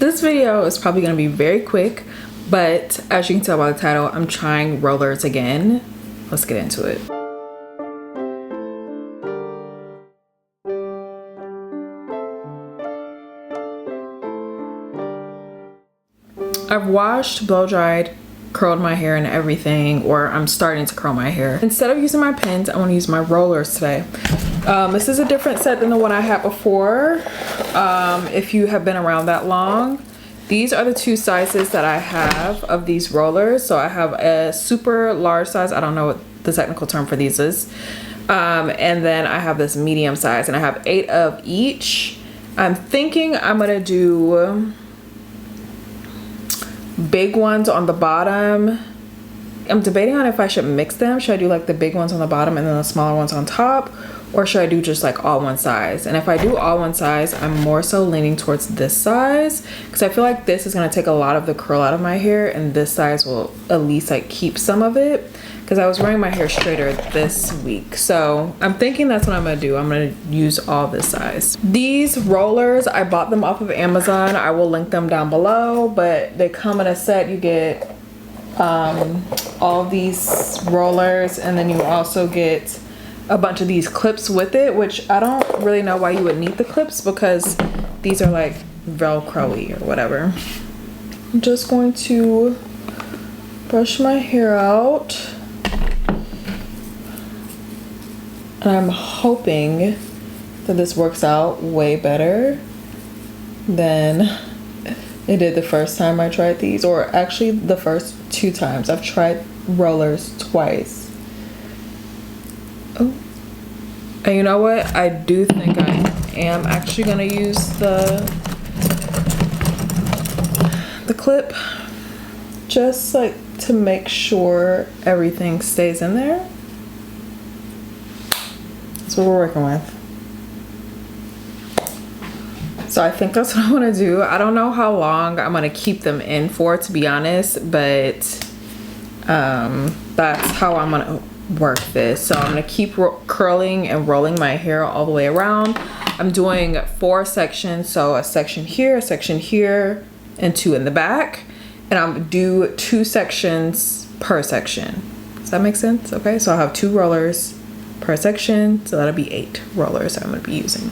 This video is probably going to be very quick, but as you can tell by the title, I'm trying rollers again. Let's get into it. I've washed, blow dried, curled my hair and everything, or I'm starting to curl my hair. Instead of using my pins, I want to use my rollers today. This is a different set than the one I had before. If you have been around that long, these are the two sizes that I have of these rollers. So I have a super large size. I don't know what the technical term for these is. And then I have this medium size, and I have 8 of each. I'm thinking I'm gonna do big ones on the bottom. I'm debating on if I should mix them. Should I do like the big ones on the bottom and then the smaller ones on top, or should I do just like all one size? And if I do all one size, I'm more so leaning towards this size because I feel like this is going to take a lot of the curl out of my hair, and this size will at least like keep some of it because I was wearing my hair straighter this week. So I'm thinking that's what I'm going to do. I'm going to use all this size. These rollers, I bought them off of Amazon. I will link them down below, but they come in a set. You get all these rollers, and then you also get a bunch of these clips with it, which I don't really know why you would need the clips because these are like Velcro-y or whatever. I'm just going to brush my hair out. And I'm hoping that this works out way better than it did the first time I tried these, or actually the first 2 times. I've tried rollers twice. Oh, and you know what? I do think I am actually gonna use the clip just like to make sure everything stays in there. That's what we're working with. So I think that's what I want to do. I don't know how long I'm going to keep them in for, to be honest, but that's how I'm going to work this. So I'm going to keep curling and rolling my hair all the way around. I'm doing 4 sections, so a section here, and 2 in the back. And I'm going to do 2 sections per section. Does that make sense? Okay, so I'll have 2 rollers per section, so that'll be 8 rollers I'm going to be using.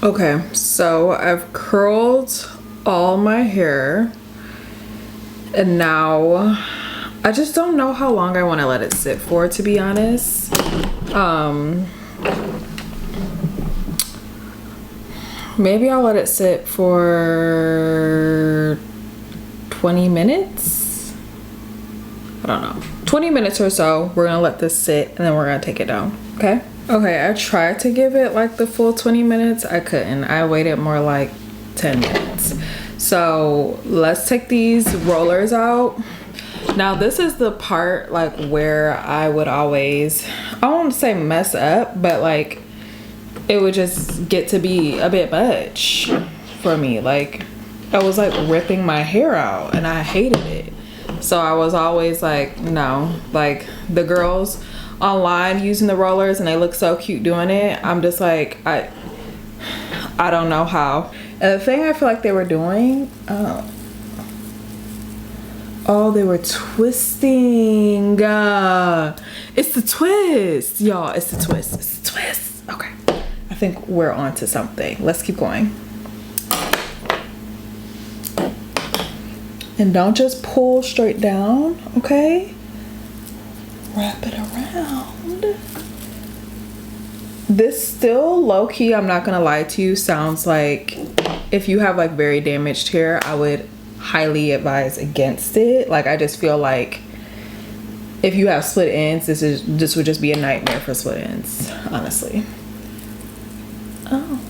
Okay, so I've curled all my hair, and now I just don't know how long I want to let it sit for, to be honest. Maybe I'll let it sit for 20 minutes. I don't know, 20 minutes or so. We're gonna let this sit and then we're gonna take it down. Okay, I tried to give it like the full 20 minutes. I couldn't. I waited more like 10 minutes. So let's take these rollers out. Now this is the part like where I would always, I won't say mess up, but like it would just get to be a bit much for me. Like I was like ripping my hair out and I hated it. So I was always like, no. Like the girls online using the rollers and they look so cute doing it, I'm just like, I don't know how. And the thing I feel like they were doing, oh, they were twisting. It's the twist, y'all. It's the twist. It's the twist. Okay, I think we're on to something. Let's keep going. And don't just pull straight down, okay? Wrap it around. This still low-key, I'm not gonna lie to you, sounds like if you have like very damaged hair, I would highly advise against it. Like I just feel like if you have split ends, this would just be a nightmare for split ends, honestly. Oh.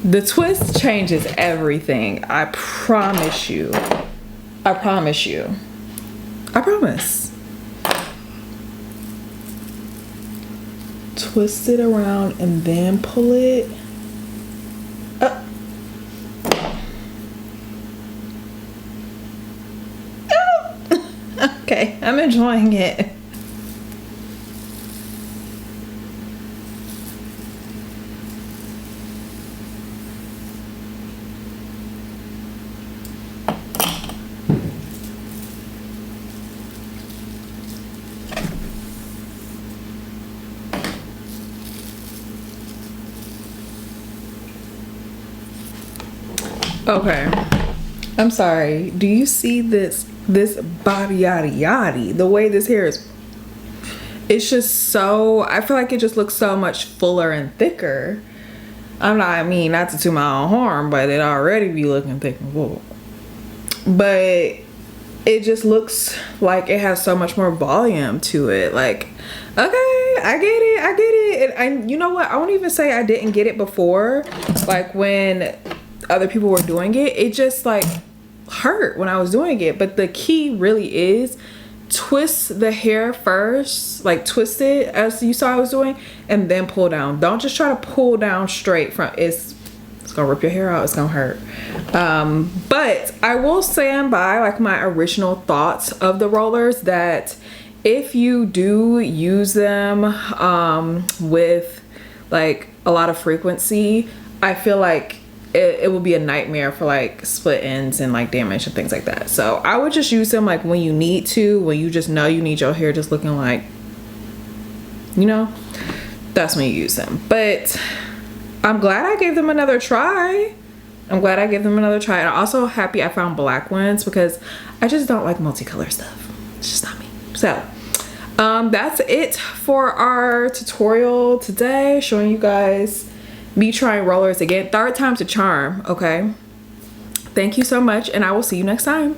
The twist changes everything. I promise you. I promise you. I promise. Twist it around and then pull it up. Oh. Okay, I'm enjoying it. Okay, I'm sorry. Do you see this body yaddy? The way this hair is, it's just so, I feel like it just looks so much fuller and thicker. I mean, not to toot my own horn, but it already be looking thick and full. But it just looks like it has so much more volume to it. Like, okay, I get it. And you know what? I won't even say I didn't get it before. Like when other people were doing it, it just like hurt when I was doing it. But the key really is twist the hair first, like twist it as you saw I was doing, and then pull down. Don't just try to pull down straight from it's gonna rip your hair out. It's gonna hurt. But I will stand by like my original thoughts of the rollers, that if you do use them with like a lot of frequency, I feel like it will be a nightmare for like split ends and like damage and things like that. So I would just use them like when you need to, when you just know you need your hair just looking like, you know, that's when you use them. But I'm glad I gave them another try. And I'm also happy I found black ones because I just don't like multicolor stuff. It's just not me. So that's it for our tutorial today, showing you guys me trying rollers again. 3rd time's a charm, okay? Thank you so much, and I will see you next time.